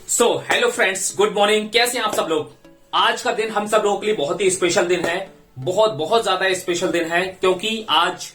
Hello friends, good morning. कैसे हैं आप सब लोग। आज का दिन हम सब लोगों के लिए बहुत ही स्पेशल दिन है। बहुत ज्यादा स्पेशल दिन है क्योंकि आज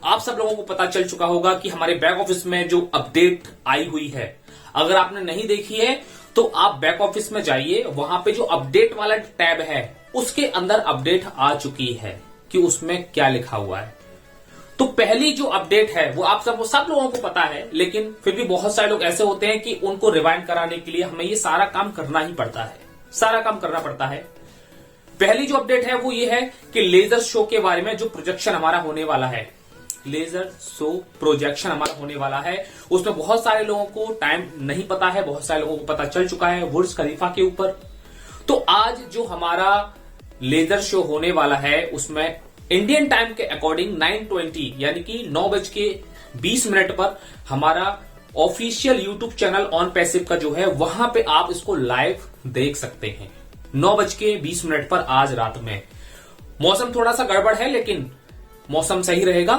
आप सब लोगों को पता चल चुका होगा कि हमारे बैक ऑफिस में जो अपडेट आई हुई है, अगर आपने नहीं देखी है तो आप बैक ऑफिस में जाइए। वहां पे जो अपडेट वाला टैब है उसके अंदर अपडेट आ चुकी है कि उसमें क्या लिखा हुआ है। तो पहली जो अपडेट है वो आप सब लोगों को पता है, लेकिन फिर भी बहुत सारे लोग ऐसे होते हैं कि उनको रिवाइंड कराने के लिए हमें ये सारा काम करना ही पड़ता है, सारा काम करना पड़ता है। पहली जो अपडेट है वो ये है कि लेजर शो के बारे में जो प्रोजेक्शन हमारा होने वाला है, लेजर शो प्रोजेक्शन हमारा होने वाला है, उसमें बहुत सारे लोगों को टाइम नहीं पता है, बहुत सारे लोगों को पता चल चुका है बुर्ज खलीफा के ऊपर। तो आज जो हमारा लेजर शो होने वाला है उसमें इंडियन टाइम के अकॉर्डिंग 9:20 यानी कि 9:20 पर हमारा official YouTube channel on passive का जो है वहां पे आप इसको लाइव देख सकते हैं 9:20 पर आज रात में। मौसम थोड़ा सा गड़बड़ है, लेकिन मौसम सही रहेगा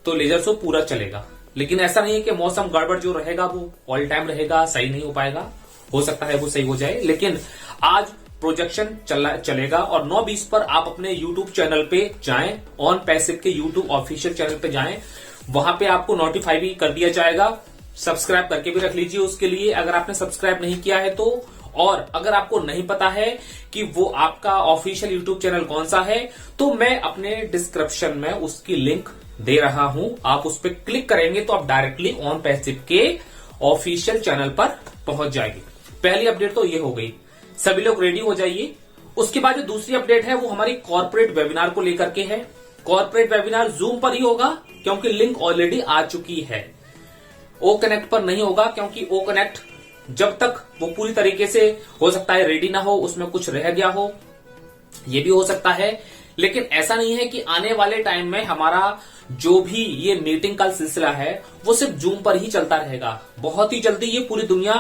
तो लेजर शो पूरा चलेगा। लेकिन ऐसा नहीं है कि मौसम गड़बड़ जो रहेगा वो ऑल टाइम रहेगा, सही नहीं हो पाएगा। हो सकता है वो सही हो जाए, लेकिन आज प्रोजेक्शन चलेगा और 9:20 पर आप अपने YouTube चैनल पे जाएं, ऑन पैसिव के YouTube ऑफिशियल चैनल पे जाएं। वहां पे आपको नोटिफाई भी कर दिया जाएगा। सब्सक्राइब करके भी रख लीजिए उसके लिए, अगर आपने सब्सक्राइब नहीं किया है तो। और अगर आपको नहीं पता है कि वो आपका ऑफिशियल यूट्यूब चैनल कौन सा है, तो मैं अपने डिस्क्रिप्शन में उसकी लिंक दे रहा हूं। आप उस पर क्लिक करेंगे तो आप डायरेक्टली ऑन पैसिव के ऑफिशियल चैनल पर पहुंच जाएंगे। पहली अपडेट तो ये हो गई, सभी लोग रेडी हो जाइए। उसके बाद जो दूसरी अपडेट है वो हमारी कॉर्पोरेट वेबिनार को लेकर के है। कॉर्पोरेट वेबिनार जूम पर ही होगा क्योंकि लिंक ऑलरेडी आ चुकी है। ओ कनेक्ट पर नहीं होगा क्योंकि ओ कनेक्ट जब तक वो पूरी तरीके से हो सकता है रेडी ना हो, उसमें कुछ रह गया हो, ये भी हो सकता है। लेकिन ऐसा नहीं है कि आने वाले टाइम में हमारा जो भी ये मीटिंग का सिलसिला है वो सिर्फ जूम पर ही चलता रहेगा। बहुत ही जल्दी ये पूरी दुनिया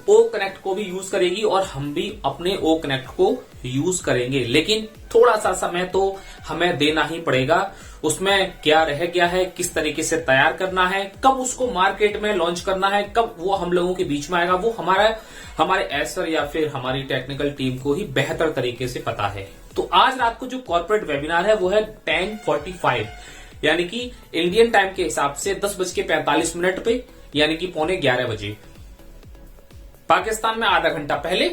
ओ कनेक्ट को भी यूज करेगी और हम भी अपने ओ कनेक्ट को यूज करेंगे। लेकिन थोड़ा सा समय तो हमें देना ही पड़ेगा। उसमें क्या रह गया है, किस तरीके से तैयार करना है, कब उसको मार्केट में लॉन्च करना है, कब वो हम लोगों के बीच में आएगा, वो हमारे एसर या फिर हमारी टेक्निकल टीम को ही बेहतर तरीके से पता है। तो आज रात को जो कॉर्पोरेट वेबिनार है वो है 10:45 यानी कि इंडियन टाइम के हिसाब से 10:45 पे, यानी कि 11:15 पाकिस्तान में आधा घंटा पहले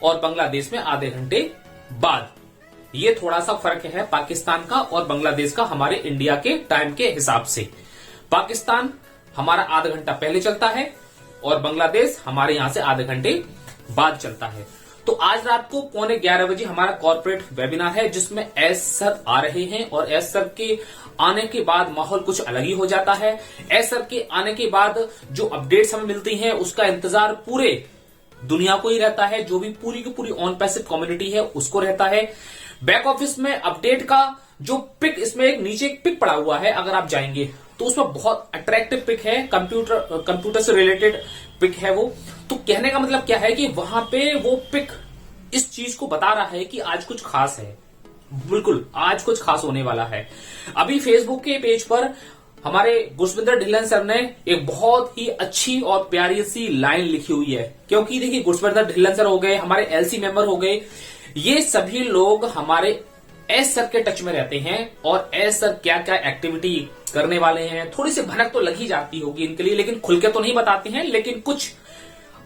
और बांग्लादेश में आधे घंटे बाद। ये थोड़ा सा फर्क है पाकिस्तान का और बांग्लादेश का हमारे इंडिया के टाइम के हिसाब से। पाकिस्तान हमारा आधा घंटा पहले चलता है और बांग्लादेश हमारे यहां से आधे घंटे बाद चलता है। तो आज रात को 11:15 हमारा कॉर्पोरेट वेबिनार है जिसमें एस सर आ रहे हैं और एस सर के आने के बाद माहौल कुछ अलग ही हो जाता है। एस सर के आने के बाद जो अपडेट्स हमें मिलती हैं उसका इंतजार पूरे दुनिया को ही रहता है, जो भी पूरी की पूरी ऑन पैसिव कम्युनिटी है उसको रहता है। बैक ऑफिस में अपडेट का जो पिक, इसमें एक नीचे एक पिक पड़ा हुआ है, अगर आप जाएंगे तो उसमें बहुत अट्रैक्टिव पिक है, कंप्यूटर से रिलेटेड पिक है वो। तो कहने का मतलब क्या है कि वहां पे वो पिक इस चीज को बता रहा है कि आज कुछ खास है, बिल्कुल आज कुछ खास होने वाला है। अभी फेसबुक के पेज पर हमारे गुरविंदर ढिल्लन सर ने एक बहुत ही अच्छी और प्यारी सी लाइन लिखी हुई है। क्योंकि देखिए, गुरविंदर ढिल्लन सर हो गए, हमारे एलसी मेंबर हो गए, ये सभी लोग हमारे एस सर के टच में रहते हैं और एस सर क्या क्या एक्टिविटी करने वाले हैं थोड़ी सी भनक तो लगी जाती होगी इनके लिए, लेकिन खुल के तो नहीं बताते हैं, लेकिन कुछ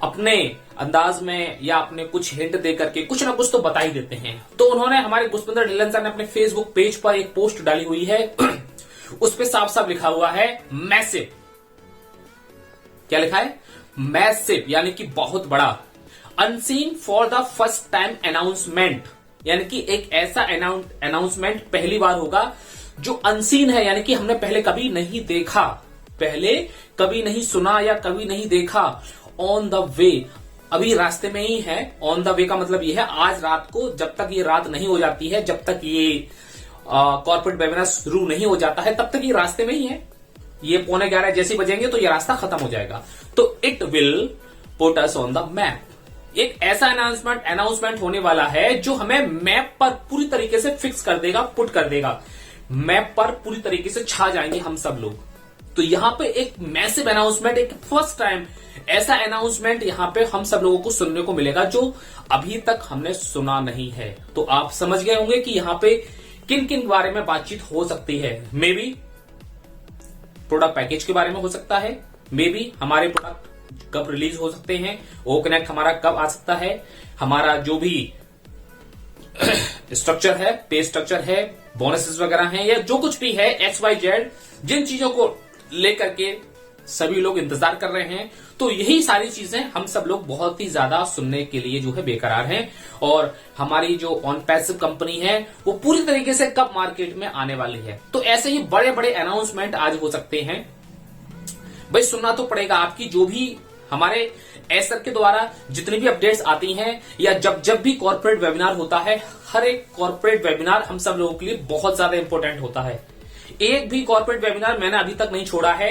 अपने अंदाज में या अपने कुछ हिंट दे करके कुछ ना कुछ तो बता ही देते हैं। तो उन्होंने, हमारे गुरविंदर ढिल्लन सर ने अपने फेसबुक पेज पर एक पोस्ट डाली हुई है उस पे साफ साफ लिखा हुआ है मैसिव। क्या लिखा है? मैसिव यानी कि बहुत बड़ा। Unseen for the first time announcement, यानी कि एक ऐसा अनाउंसमेंट पहली बार होगा जो अनसीन है, यानी कि हमने पहले कभी नहीं देखा, पहले कभी नहीं सुना या कभी नहीं देखा। ऑन द वे, अभी रास्ते में ही है। ऑन द वे का मतलब ये है आज रात को, जब तक ये रात नहीं हो जाती है, जब तक ये कॉर्पोरेट वेबिनार शुरू नहीं हो जाता है, तब तक ये रास्ते में ही है। ये 11:15 जैसे बजेंगे तो ये रास्ता खत्म हो जाएगा। तो it will put us on the map. एक ऐसा अनाउंसमेंट होने वाला है जो हमें मैप पर पूरी तरीके से फिक्स कर देगा, पुट कर देगा। मैप पर पूरी तरीके से छा जाएंगे हम सब लोग। तो यहां पे एक मैसिव अनाउंसमेंट, एक फर्स्ट टाइम ऐसा अनाउंसमेंट यहां पे हम सब लोगों को सुनने को मिलेगा जो अभी तक हमने सुना नहीं है। तो आप समझ गए होंगे कि यहां पे किन किन बारे में बातचीत हो सकती है। मे बी प्रोडक्ट पैकेज के बारे में हो सकता है, मे बी हमारे प्रोडक्ट कब रिलीज हो सकते हैं, ओ कनेक्ट हमारा कब आ सकता है, हमारा जो भी स्ट्रक्चर है, पे स्ट्रक्चर है, बोनसेस वगैरह हैं, या जो कुछ भी है XYZ, जिन चीजों को लेकर के सभी लोग इंतजार कर रहे हैं। तो यही सारी चीजें हम सब लोग बहुत ही ज्यादा सुनने के लिए जो है बेकरार हैं। और हमारी जो ऑन पैसिव कंपनी है वो पूरी तरीके से कब मार्केट में आने वाली है। तो ऐसे ही बड़े बड़े अनाउंसमेंट आज हो सकते हैं। भाई सुनना तो पड़ेगा। आपकी जो भी हमारे एसर के द्वारा जितनी भी अपडेट्स आती हैं, या जब भी कॉर्पोरेट वेबिनार होता है, हर एक कॉर्पोरेट वेबिनार हम सब लोगों के लिए बहुत ज्यादा इंपॉर्टेंट होता है। एक भी कॉर्पोरेट वेबिनार मैंने अभी तक नहीं छोड़ा है।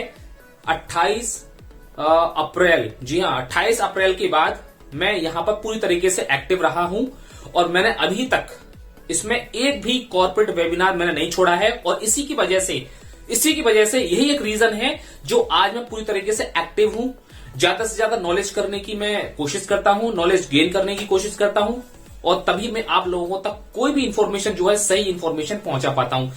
28 अप्रैल, जी हाँ 28 अप्रैल के बाद मैं यहां पर पूरी तरीके से एक्टिव रहा हूं और मैंने अभी तक इसमें एक भी कॉर्पोरेट वेबिनार मैंने नहीं छोड़ा है। और इसी की वजह से यही एक रीजन है जो आज मैं पूरी तरीके से एक्टिव हूं। ज्यादा से ज्यादा नॉलेज करने की मैं कोशिश करता हूं, नॉलेज गेन करने की कोशिश करता हूं, और तभी मैं आप लोगों तक कोई भी इंफॉर्मेशन जो है सही इंफॉर्मेशन पहुंचा पाता हूं।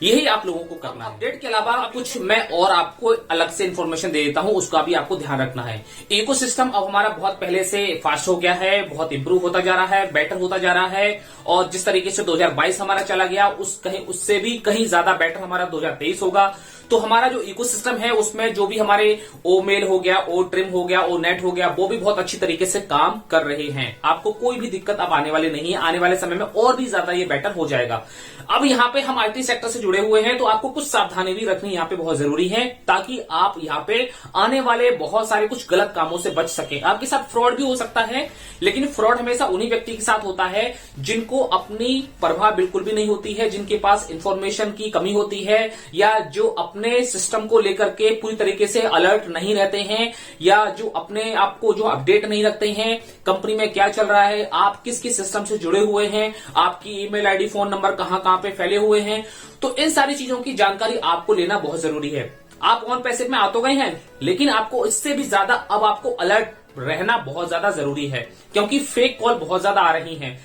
यही आप लोगों को करना है। अपडेट के अलावा कुछ मैं और आपको अलग से इंफॉर्मेशन दे देता हूं, उसका भी आपको ध्यान रखना है। इकोसिस्टम अब हमारा बहुत पहले से फास्ट हो गया है, बहुत इंप्रूव होता जा रहा है, बेटर होता जा रहा है। और जिस तरीके से 2022 हमारा चला गया उससे भी कहीं ज्यादा बेटर हमारा 2023 होगा। तो हमारा जो इकोसिस्टम है उसमें जो भी हमारे ओ मेल हो गया, ओ ट्रिम हो गया, ओ नेट हो गया, वो भी बहुत अच्छी तरीके से काम कर रहे हैं। आपको कोई भी दिक्कत अब आने वाली नहीं है। आने वाले समय में और भी ज्यादा ये बेटर हो जाएगा। अब यहाँ पे हम आईटी सेक्टर से जुड़े हुए हैं तो आपको कुछ सावधानी भी रखनी यहाँ पे बहुत जरूरी है, ताकि आप यहाँ पे आने वाले बहुत सारे कुछ गलत कामों से बच सके। आपके साथ फ्रॉड भी हो सकता है, लेकिन फ्रॉड हमेशा उन्हीं व्यक्ति के साथ होता है जिनको अपनी परवाह बिल्कुल भी नहीं होती है, जिनके पास इंफॉर्मेशन की कमी होती है, या जो अपने सिस्टम को लेकर के पूरी तरीके से अलर्ट नहीं रहते हैं, या जो अपने आप को जो अपडेट नहीं रखते हैं कंपनी में क्या चल रहा है, आप किस किस सिस्टम से जुड़े हुए हैं, आपकी ईमेल आईडी, फोन नंबर कहां कहां पे फैले हुए हैं। तो इन सारी चीजों की जानकारी आपको लेना बहुत जरूरी है। आप ऑन पैसिव में आ तो गए हैं, लेकिन आपको इससे भी ज्यादा अब आपको अलर्ट रहना बहुत ज्यादा जरूरी है, क्योंकि फेक कॉल बहुत ज्यादा आ रही हैं।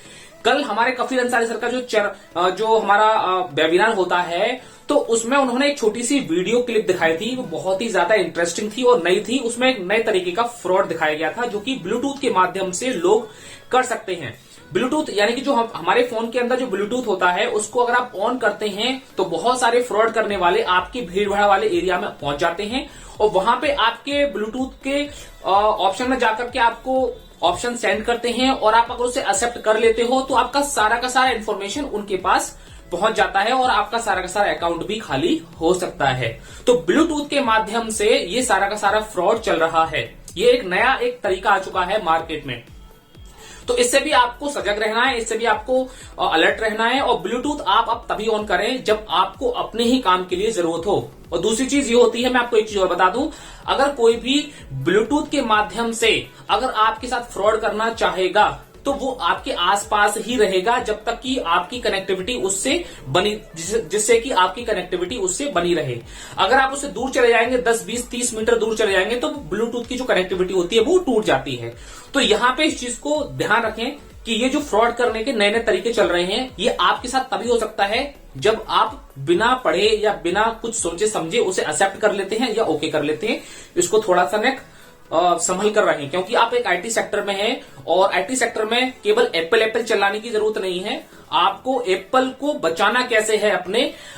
कल हमारे कफील अंसारी सर का जो हमारा वेबिनार होता है, तो उसमें उन्होंने एक छोटी सी वीडियो क्लिप दिखाई थी। वो बहुत ही ज्यादा इंटरेस्टिंग थी और नई थी। उसमें एक नए तरीके का फ्रॉड दिखाया गया था, जो कि ब्लूटूथ के माध्यम से लोग कर सकते हैं। ब्लूटूथ यानी कि जो हमारे फोन के अंदर जो ब्लूटूथ होता है, उसको अगर आप ऑन करते हैं तो बहुत सारे फ्रॉड करने वाले आपकी भीड़ भाड़ वाले एरिया में पहुंच जाते हैं, और वहां पे आपके ब्लूटूथ के ऑप्शन में जाकर के आपको ऑप्शन सेंड करते हैं, और आप अगर उसे एक्सेप्ट कर लेते हो तो आपका सारा का सारा इन्फॉर्मेशन उनके पास पहुंच जाता है और आपका सारा का सारा अकाउंट भी खाली हो सकता है। तो ब्लूटूथ के माध्यम से ये सारा का सारा फ्रॉड चल रहा है। ये एक नया तरीका आ चुका है मार्केट में। तो इससे भी आपको सजग रहना है, इससे भी आपको अलर्ट रहना है। और ब्लूटूथ आप अब तभी ऑन करें जब आपको अपने ही काम के लिए जरूरत हो। और दूसरी चीज ये होती है, मैं आपको एक चीज और बता दूं, अगर कोई भी ब्लूटूथ के माध्यम से अगर आपके साथ फ्रॉड करना चाहेगा तो वो आपके आसपास ही रहेगा जब तक कि आपकी कनेक्टिविटी उससे बनी, जिससे कि आपकी कनेक्टिविटी उससे बनी रहे। अगर आप उससे दूर चले जाएंगे, 10, 20, 30 मीटर दूर चले जाएंगे, तो ब्लूटूथ की जो कनेक्टिविटी होती है वो टूट जाती है। तो यहां पे इस चीज को ध्यान रखें कि ये जो फ्रॉड करने के नए नए तरीके चल रहे हैं, ये आपके साथ तभी हो सकता है जब आप बिना पढ़े या बिना कुछ सोचे समझे उसे एक्सेप्ट कर लेते हैं या ओके कर लेते हैं। इसको थोड़ा सा संभल कर रहें, क्योंकि आप एक आईटी सेक्टर में हैं, और आईटी सेक्टर में केवल एप्पल चलाने की जरूरत नहीं है। आपको एप्पल को बचाना कैसे है,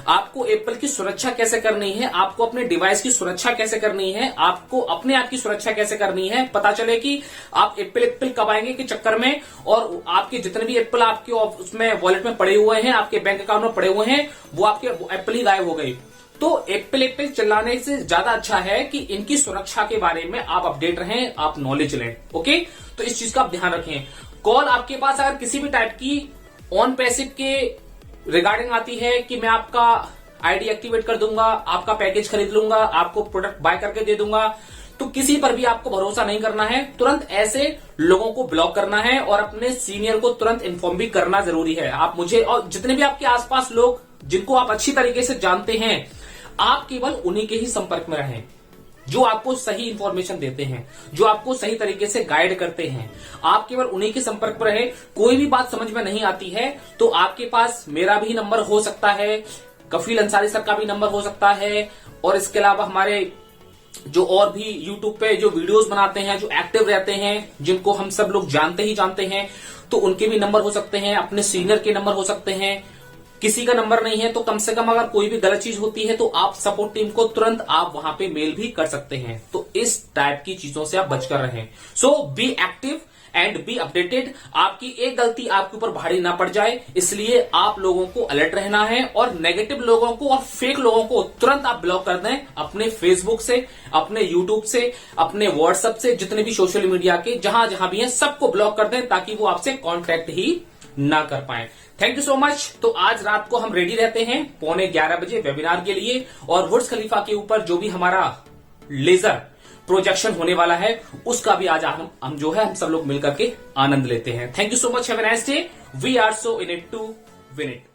आपको एप्पल की सुरक्षा कैसे करनी है, आपको अपने डिवाइस की सुरक्षा कैसे करनी है, आपको अपने आप की सुरक्षा कैसे करनी है। पता चले कि आप एप्पल कब आएंगे के चक्कर में, और आपके जितने भी एप्पल आपके उसमें वॉलेट में पड़े हुए हैं, आपके बैंक अकाउंट में पड़े हुए हैं, वो आपके एप्पल ही गायब हो गई। तो एप्पल चलाने से ज्यादा अच्छा है कि इनकी सुरक्षा के बारे में आप अपडेट रहें, आप नॉलेज लें। ओके, तो इस चीज का आप ध्यान रखें। कॉल आपके पास अगर किसी भी टाइप की ऑन पैसिव के रिगार्डिंग आती है कि मैं आपका आईडी एक्टिवेट कर दूंगा, आपका पैकेज खरीद लूंगा, आपको प्रोडक्ट बाय करके दे दूंगा, तो किसी पर भी आपको भरोसा नहीं करना है। तुरंत ऐसे लोगों को ब्लॉक करना है और अपने सीनियर को तुरंत इन्फॉर्म भी करना जरूरी है। आप मुझे और जितने भी आपके आसपास लोग जिनको आप अच्छी तरीके से जानते हैं, आप केवल उन्हीं के ही संपर्क में रहें जो आपको सही इंफॉर्मेशन देते हैं, जो आपको सही तरीके से गाइड करते हैं। आप केवल उन्हीं के संपर्क पर रहे। कोई भी बात समझ में नहीं आती है तो आपके पास मेरा भी नंबर हो सकता है, कफील अंसारी सर का भी नंबर हो सकता है, और इसके अलावा हमारे जो और भी यूट्यूब पे जो वीडियोस बनाते हैं, जो एक्टिव रहते हैं, जिनको हम सब लोग जानते ही जानते हैं, तो उनके भी नंबर हो सकते हैं, अपने सीनियर के नंबर हो सकते हैं। किसी का नंबर नहीं है तो कम से कम अगर कोई भी गलत चीज होती है तो आप सपोर्ट टीम को तुरंत आप वहां पे मेल भी कर सकते हैं। तो इस टाइप की चीजों से आप बचकर रहें। So be active and be updated. आपकी एक गलती आपके ऊपर भारी ना पड़ जाए, इसलिए आप लोगों को अलर्ट रहना है और नेगेटिव लोगों को और फेक लोगों को तुरंत आप ब्लॉक कर दें अपने फेसबुक से, अपने यूट्यूब से, अपने व्हाट्सएप से, जितने भी सोशल मीडिया के जहां जहां भी हैं सबको ब्लॉक कर दें ताकि वो आपसे कॉन्टैक्ट ही ना कर पाए। Thank you so much. तो आज रात को हम रेडी रहते हैं 11:15 बजे वेबिनार के लिए, और बुर्ज खलीफा के ऊपर जो भी हमारा लेजर प्रोजेक्शन होने वाला है उसका भी आज हम जो है हम सब लोग मिलकर के आनंद लेते हैं। Thank you so much. Have a nice day. We are so in it to win it.